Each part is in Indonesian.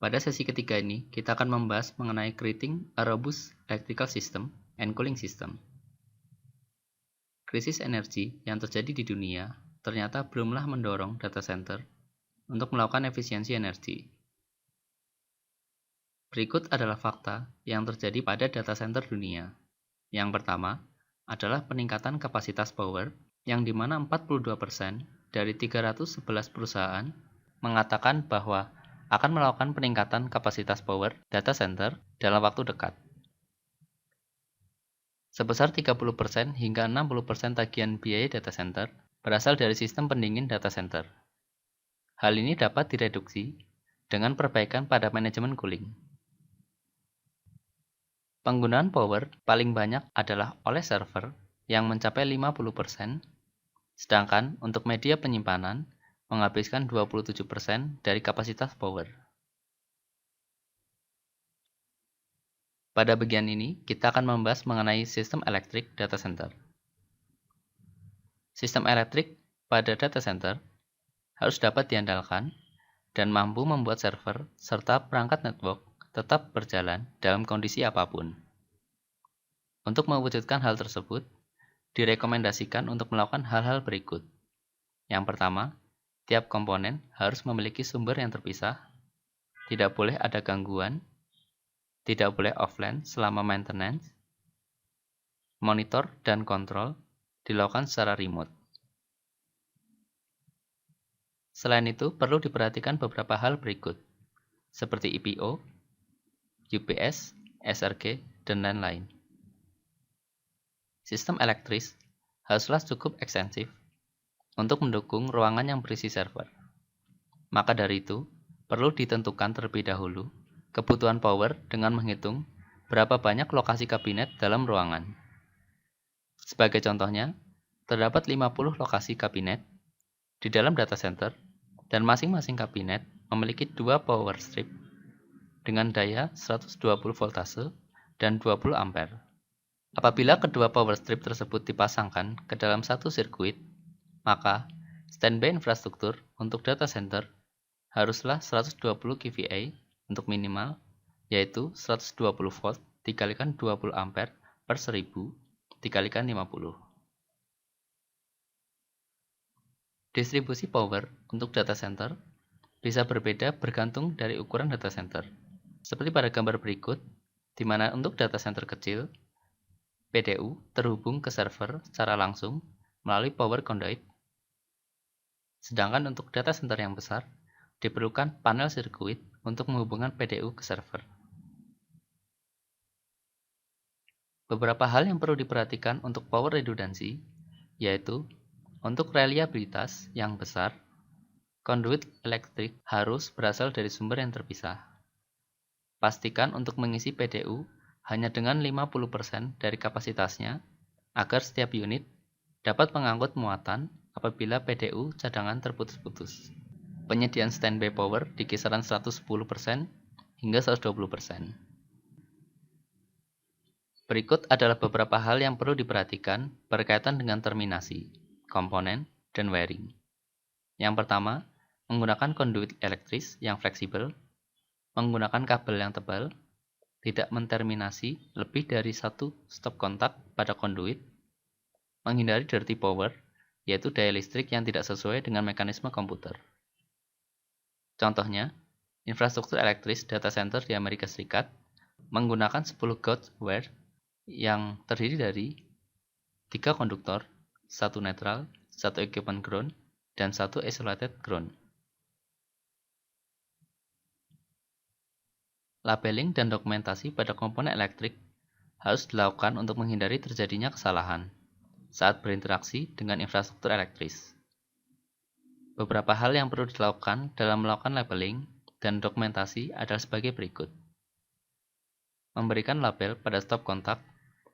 Pada sesi ketiga ini, kita akan membahas mengenai creating a robust electrical system and cooling system. Krisis energi yang terjadi di dunia ternyata belumlah mendorong data center untuk melakukan efisiensi energi. Berikut adalah fakta yang terjadi pada data center dunia. Yang pertama adalah peningkatan kapasitas power, yang dimana 42% dari 311 perusahaan mengatakan bahwa akan melakukan peningkatan kapasitas power data center dalam waktu dekat. Sebesar 30% hingga 60% tagihan biaya data center berasal dari sistem pendingin data center. Hal ini dapat direduksi dengan perbaikan pada manajemen cooling. Penggunaan power paling banyak adalah oleh server yang mencapai 50%, sedangkan untuk media penyimpanan menghabiskan 27% dari kapasitas power. Pada bagian ini, kita akan membahas mengenai sistem elektrik data center. Sistem elektrik pada data center harus dapat diandalkan dan mampu membuat server serta perangkat network tetap berjalan dalam kondisi apapun. Untuk mewujudkan hal tersebut, direkomendasikan untuk melakukan hal-hal berikut. Yang pertama, tiap komponen harus memiliki sumber yang terpisah, tidak boleh ada gangguan, tidak boleh offline selama maintenance, monitor dan kontrol dilakukan secara remote. Selain itu, perlu diperhatikan beberapa hal berikut, seperti IPO, UPS, SRG, dan lain-lain. Sistem elektris haruslah cukup ekstensif untuk mendukung ruangan yang berisi server. Maka dari itu, perlu ditentukan terlebih dahulu kebutuhan power dengan menghitung berapa banyak lokasi kabinet dalam ruangan. Sebagai contohnya, terdapat 50 lokasi kabinet di dalam data center dan masing-masing kabinet memiliki 2 power strip dengan daya 120 voltase dan 20 ampere. Apabila kedua power strip tersebut dipasangkan ke dalam satu sirkuit, maka standby infrastruktur untuk data center haruslah 120 kVA untuk minimal, yaitu 120 volt dikalikan 20 ampere per 1000 dikalikan 50. Distribusi power untuk data center bisa berbeda bergantung dari ukuran data center. Seperti pada gambar berikut, di mana untuk data center kecil, PDU terhubung ke server secara langsung melalui power conduit. Sedangkan untuk data center yang besar, diperlukan panel sirkuit untuk menghubungkan PDU ke server. Beberapa hal yang perlu diperhatikan untuk power redundancy, yaitu untuk reliabilitas yang besar, konduit elektrik harus berasal dari sumber yang terpisah. Pastikan untuk mengisi PDU hanya dengan 50% dari kapasitasnya agar setiap unit dapat mengangkut muatan apabila PDU cadangan terputus-putus. Penyediaan standby power di kisaran 110% hingga 120%. Berikut adalah beberapa hal yang perlu diperhatikan berkaitan dengan terminasi, komponen, dan wiring. Yang pertama, menggunakan konduit elektris yang fleksibel, menggunakan kabel yang tebal, tidak menterminasi lebih dari satu stop kontak pada konduit, menghindari dirty power, yaitu daya listrik yang tidak sesuai dengan mekanisme komputer. Contohnya, infrastruktur elektris data center di Amerika Serikat menggunakan 10 gauge wire yang terdiri dari 3 konduktor, 1 netral, 1 equipment ground, dan 1 isolated ground. Labeling dan dokumentasi pada komponen elektrik harus dilakukan untuk menghindari terjadinya kesalahan saat berinteraksi dengan infrastruktur elektris. Beberapa hal yang perlu dilakukan dalam melakukan labeling dan dokumentasi adalah sebagai berikut. Memberikan label pada stop kontak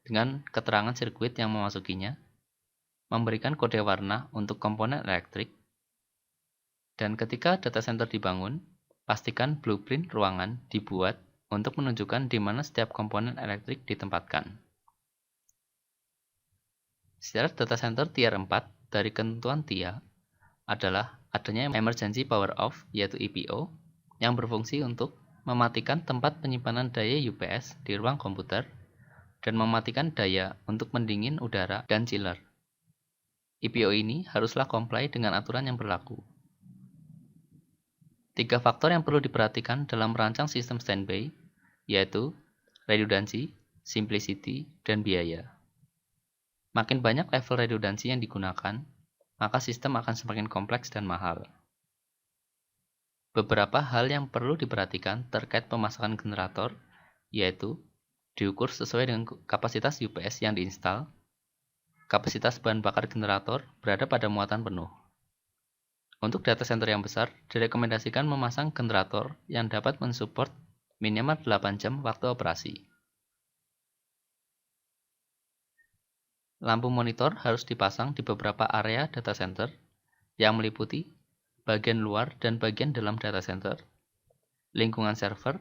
dengan keterangan sirkuit yang memasukinya, memberikan kode warna untuk komponen elektrik, dan ketika data center dibangun, pastikan blueprint ruangan dibuat untuk menunjukkan di mana setiap komponen elektrik ditempatkan. Syarat data center tier 4 dari ketentuan TIA adalah adanya emergency power off, yaitu EPO, yang berfungsi untuk mematikan tempat penyimpanan daya UPS di ruang komputer, dan mematikan daya untuk pendingin udara dan chiller. EPO ini haruslah comply dengan aturan yang berlaku. 3 faktor yang perlu diperhatikan dalam merancang sistem standby, yaitu redundansi, simplicity, dan biaya. Makin banyak level redundansi yang digunakan, maka sistem akan semakin kompleks dan mahal. Beberapa hal yang perlu diperhatikan terkait pemasangan generator, yaitu diukur sesuai dengan kapasitas UPS yang diinstal. Kapasitas bahan bakar generator berada pada muatan penuh. Untuk data center yang besar, direkomendasikan memasang generator yang dapat mensupport minimal 8 jam waktu operasi. Lampu monitor harus dipasang di beberapa area data center yang meliputi bagian luar dan bagian dalam data center, lingkungan server,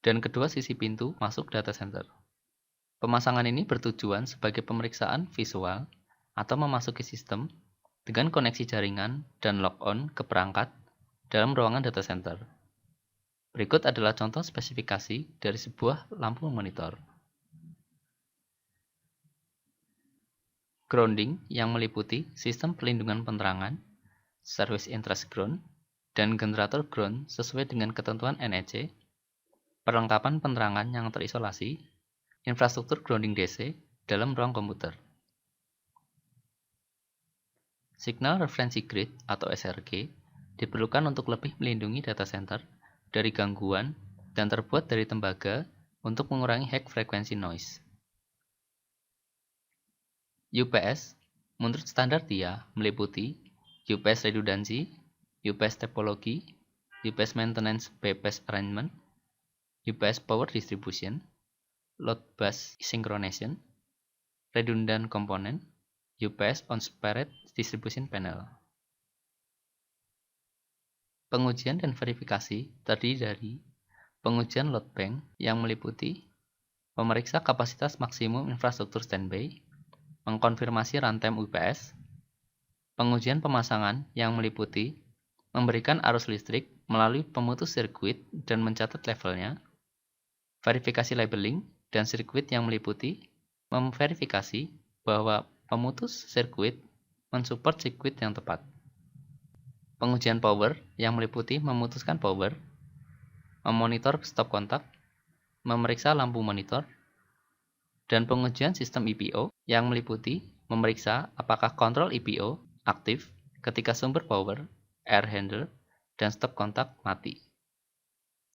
dan kedua sisi pintu masuk data center. Pemasangan ini bertujuan sebagai pemeriksaan visual atau memasuki sistem dengan koneksi jaringan dan lock-on ke perangkat dalam ruangan data center. Berikut adalah contoh spesifikasi dari sebuah lampu monitor. Grounding yang meliputi sistem pelindungan penerangan, service interest ground, dan generator ground sesuai dengan ketentuan NEC, perlengkapan penerangan yang terisolasi, infrastruktur grounding DC dalam ruang komputer. Signal Reference Grid atau SRG diperlukan untuk lebih melindungi data center dari gangguan dan terbuat dari tembaga untuk mengurangi high frequency noise. UPS menurut standar TIA meliputi UPS redundancy, UPS topology, UPS maintenance bypass arrangement, UPS power distribution, load bus synchronization, redundant component, UPS on-spirit distribution panel. Pengujian dan verifikasi terdiri dari pengujian load bank yang meliputi memeriksa kapasitas maksimum infrastruktur standby, mengkonfirmasi runtime UPS, pengujian pemasangan yang meliputi memberikan arus listrik melalui pemutus sirkuit dan mencatat levelnya, verifikasi labeling dan sirkuit yang meliputi memverifikasi bahwa pemutus sirkuit mensupport sirkuit yang tepat. Pengujian power yang meliputi memutuskan power, memonitor stop kontak, memeriksa lampu monitor, dan pengujian sistem EPO yang meliputi memeriksa apakah kontrol EPO aktif ketika sumber power, air handler, dan stop kontak mati.